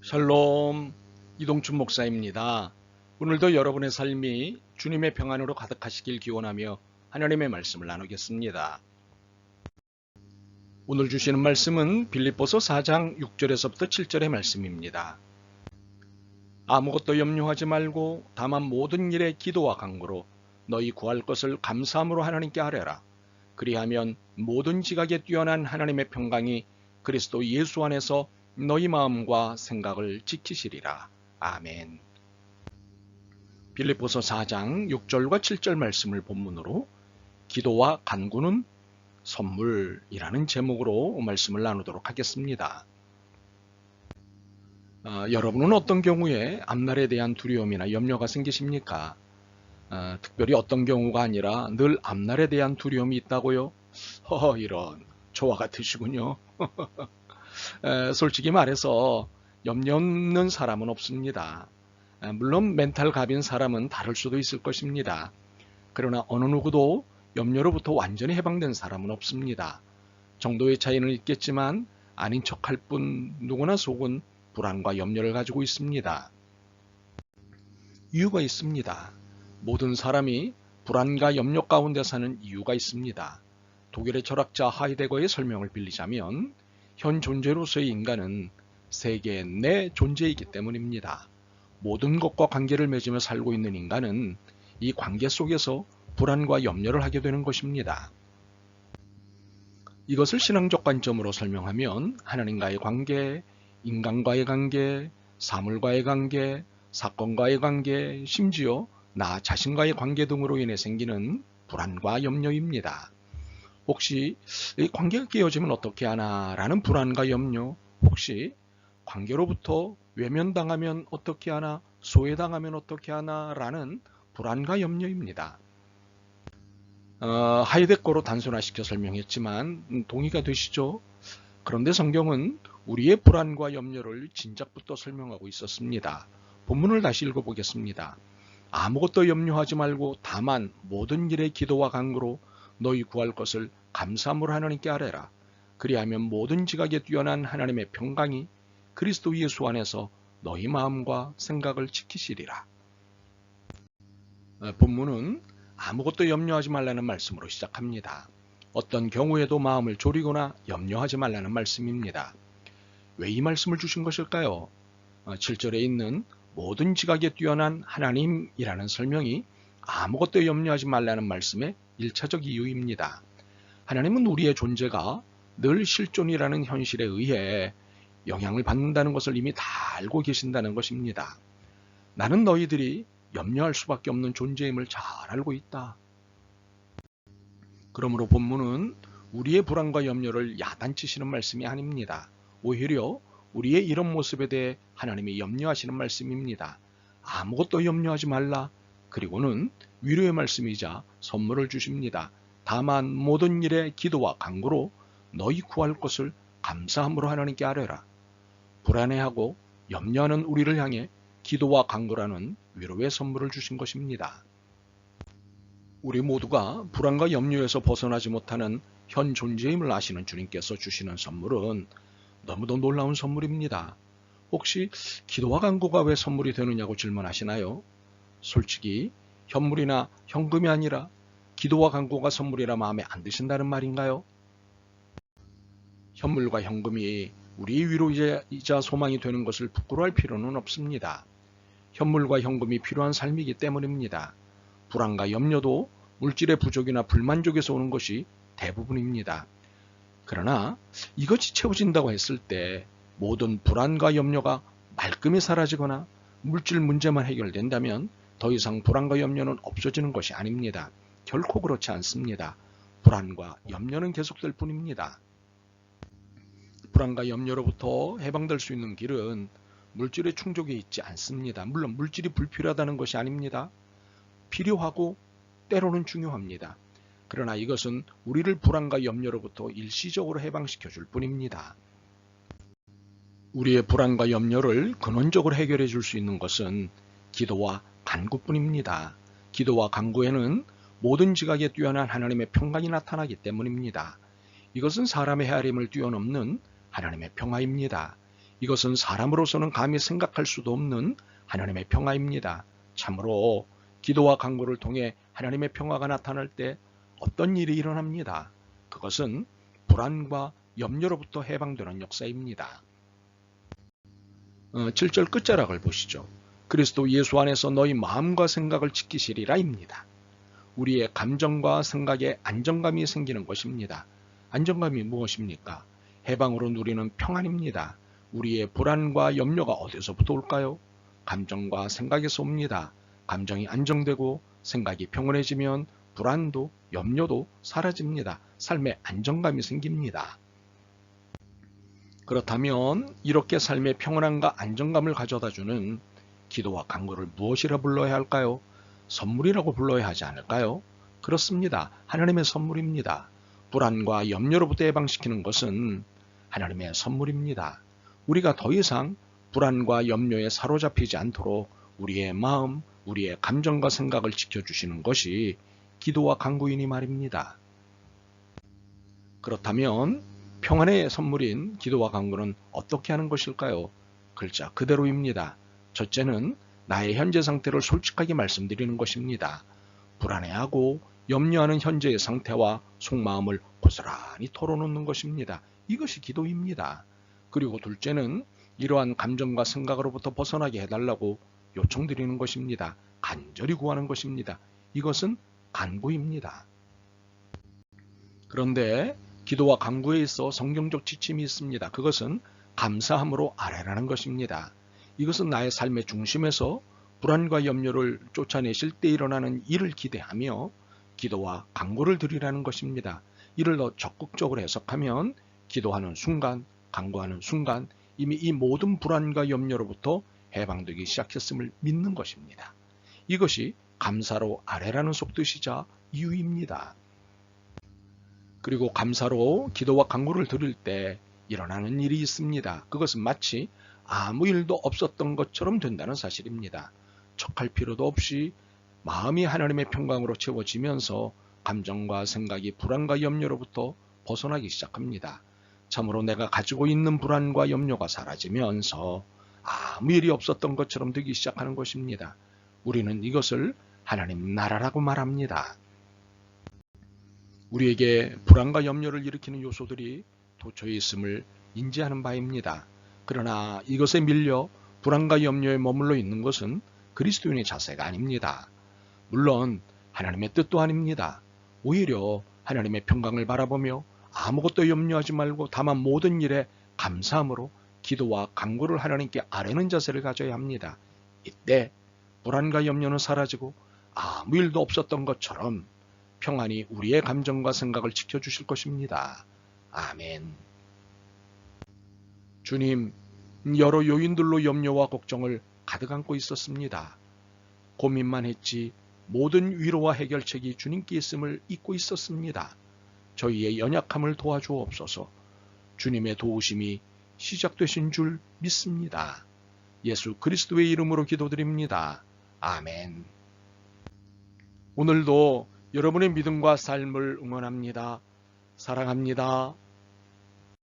샬롬, 이동춘 목사입니다. 오늘도 여러분의 삶이 주님의 평안으로 가득하시길 기원하며 하나님의 말씀을 나누겠습니다. 오늘 주시는 말씀은 빌립보서 4장 6절에서부터 7절의 말씀입니다. 아무것도 염려하지 말고 다만 모든 일에 기도와 간구로 너희 구할 것을 감사함으로 하나님께 아뢰라. 그리하면 모든 지각에 뛰어난 하나님의 평강이 그리스도 예수 안에서 너희 마음과 생각을 지키시리라. 아멘. 빌립보서 4장 6절과 7절 말씀을 본문으로 기도와 간구는 선물이라는 제목으로 말씀을 나누도록 하겠습니다. 여러분은 어떤 경우에 앞날에 대한 두려움이나 염려가 생기십니까? 특별히 어떤 경우가 아니라 늘 앞날에 대한 두려움이 있다고요? 이런 저와 같으시군요. 솔직히 말해서 염려 없는 사람은 없습니다. 물론 멘탈 갑인 사람은 다를 수도 있을 것입니다. 그러나 어느 누구도 염려로부터 완전히 해방된 사람은 없습니다. 정도의 차이는 있겠지만 아닌 척할 뿐 누구나 속은 불안과 염려를 가지고 있습니다. 이유가 있습니다. 모든 사람이 불안과 염려 가운데 사는 이유가 있습니다. 독일의 철학자 하이데거의 설명을 빌리자면 현 존재로서의 인간은 세계 내 존재이기 때문입니다. 모든 것과 관계를 맺으며 살고 있는 인간은 이 관계 속에서 불안과 염려를 하게 되는 것입니다. 이것을 신앙적 관점으로 설명하면 하나님과의 관계, 인간과의 관계, 사물과의 관계, 사건과의 관계, 심지어 나 자신과의 관계 등으로 인해 생기는 불안과 염려입니다. 혹시 이 관계가 깨어지면 어떻게 하나 라는 불안과 염려, 혹시 관계로부터 외면당하면 어떻게 하나, 소외당하면 어떻게 하나 라는 불안과 염려입니다. 하이데거로 단순화시켜 설명했지만 동의가 되시죠? 그런데 성경은 우리의 불안과 염려를 진작부터 설명하고 있었습니다. 본문을 다시 읽어보겠습니다. 아무것도 염려하지 말고 다만 모든 일에 기도와 간구로 너희 구할 것을 감사함으로 하나님께 아뢰라. 그리하면 모든 지각에 뛰어난 하나님의 평강이 그리스도 예수 안에서 너희 마음과 생각을 지키시리라. 본문은 아무것도 염려하지 말라는 말씀으로 시작합니다. 어떤 경우에도 마음을 졸이거나 염려하지 말라는 말씀입니다. 왜 이 말씀을 주신 것일까요? 7절에 있는 모든 지각에 뛰어난 하나님이라는 설명이 아무것도 염려하지 말라는 말씀의 1차적 이유입니다. 하나님은 우리의 존재가 늘 실존이라는 현실에 의해 영향을 받는다는 것을 이미 다 알고 계신다는 것입니다. 나는 너희들이 염려할 수밖에 없는 존재임을 잘 알고 있다. 그러므로 본문은 우리의 불안과 염려를 야단치시는 말씀이 아닙니다. 오히려 우리의 이런 모습에 대해 하나님이 염려하시는 말씀입니다. 아무것도 염려하지 말라. 그리고는 위로의 말씀이자 선물을 주십니다. 다만 모든 일에 기도와 간구로 너희 구할 것을 감사함으로 하나님께 아뢰라. 불안해하고 염려하는 우리를 향해 기도와 간구라는 위로의 선물을 주신 것입니다. 우리 모두가 불안과 염려에서 벗어나지 못하는 현 존재임을 아시는 주님께서 주시는 선물은 너무도 놀라운 선물입니다. 혹시 기도와 간구가 왜 선물이 되느냐고 질문하시나요? 솔직히 현물이나 현금이 아니라 기도와 간구가 선물이라 마음에 안 드신다는 말인가요? 현물과 현금이 우리의 위로이자 소망이 되는 것을 부끄러워할 필요는 없습니다. 현물과 현금이 필요한 삶이기 때문입니다. 불안과 염려도 물질의 부족이나 불만족에서 오는 것이 대부분입니다. 그러나 이것이 채워진다고 했을 때 모든 불안과 염려가 말끔히 사라지거나 물질 문제만 해결된다면 더 이상 불안과 염려는 없어지는 것이 아닙니다. 결코 그렇지 않습니다. 불안과 염려는 계속될 뿐입니다. 불안과 염려로부터 해방될 수 있는 길은 물질의 충족에 있지 않습니다. 물론 물질이 불필요하다는 것이 아닙니다. 필요하고 때로는 중요합니다. 그러나 이것은 우리를 불안과 염려로부터 일시적으로 해방시켜 줄 뿐입니다. 우리의 불안과 염려를 근원적으로 해결해 줄 수 있는 것은 기도와 간구뿐입니다. 기도와 간구에는 모든 지각에 뛰어난 하나님의 평강이 나타나기 때문입니다. 이것은 사람의 헤아림을 뛰어넘는 하나님의 평화입니다. 이것은 사람으로서는 감히 생각할 수도 없는 하나님의 평화입니다. 참으로 기도와 간구를 통해 하나님의 평화가 나타날 때 어떤 일이 일어납니다. 그것은 불안과 염려로부터 해방되는 역사입니다. 7절 끝자락을 보시죠. 그리스도 예수 안에서 너희 마음과 생각을 지키시리라입니다. 우리의 감정과 생각에 안정감이 생기는 것입니다. 안정감이 무엇입니까? 해방으로 누리는 평안입니다. 우리의 불안과 염려가 어디서부터 올까요? 감정과 생각에서 옵니다. 감정이 안정되고 생각이 평온해지면 불안도 염려도 사라집니다. 삶에 안정감이 생깁니다. 그렇다면 이렇게 삶의 평온함과 안정감을 가져다주는 기도와 간구를 무엇이라 불러야 할까요? 선물이라고 불러야 하지 않을까요? 그렇습니다. 하나님의 선물입니다. 불안과 염려로부터 해방시키는 것은 하나님의 선물입니다. 우리가 더 이상 불안과 염려에 사로잡히지 않도록 우리의 마음, 우리의 감정과 생각을 지켜주시는 것이 기도와 간구이니 말입니다. 그렇다면 평안의 선물인 기도와 간구는 어떻게 하는 것일까요? 글자 그대로입니다. 첫째는 나의 현재 상태를 솔직하게 말씀드리는 것입니다. 불안해하고 염려하는 현재의 상태와 속마음을 고스란히 털어놓는 것입니다. 이것이 기도입니다. 그리고 둘째는 이러한 감정과 생각으로부터 벗어나게 해달라고 요청드리는 것입니다. 간절히 구하는 것입니다. 이것은 간구입니다. 그런데 기도와 간구에 있어 성경적 지침이 있습니다. 그것은 감사함으로 아뢰라는 것입니다. 이것은 나의 삶의 중심에서 불안과 염려를 쫓아내실 때 일어나는 일을 기대하며 기도와 간구를 드리라는 것입니다. 이를 더 적극적으로 해석하면 기도하는 순간, 간구하는 순간 이미 이 모든 불안과 염려로부터 해방되기 시작했음을 믿는 것입니다. 이것이 감사로 아뢰라는 속뜻이자 이유입니다. 그리고 감사로 기도와 간구를 드릴 때 일어나는 일이 있습니다. 그것은 마치 아무 일도 없었던 것처럼 된다는 사실입니다. 척할 필요도 없이 마음이 하나님의 평강으로 채워지면서 감정과 생각이 불안과 염려로부터 벗어나기 시작합니다. 참으로 내가 가지고 있는 불안과 염려가 사라지면서 아무 일이 없었던 것처럼 되기 시작하는 것입니다. 우리는 이것을 하나님 나라라고 말합니다. 우리에게 불안과 염려를 일으키는 요소들이 도처에 있음을 인지하는 바입니다. 그러나 이것에 밀려 불안과 염려에 머물러 있는 것은 그리스도인의 자세가 아닙니다. 물론 하나님의 뜻도 아닙니다. 오히려 하나님의 평강을 바라보며 아무것도 염려하지 말고 다만 모든 일에 감사함으로 기도와 간구를 하나님께 아뢰는 자세를 가져야 합니다. 이때 불안과 염려는 사라지고 아무 일도 없었던 것처럼 평안히 우리의 감정과 생각을 지켜주실 것입니다. 아멘. 주님, 여러 요인들로 염려와 걱정을 가득 안고 있었습니다. 고민만 했지 모든 위로와 해결책이 주님께 있음을 잊고 있었습니다. 저희의 연약함을 도와주옵소서. 주님의 도우심이 시작되신 줄 믿습니다. 예수 그리스도의 이름으로 기도드립니다. 아멘. 오늘도 여러분의 믿음과 삶을 응원합니다. 사랑합니다.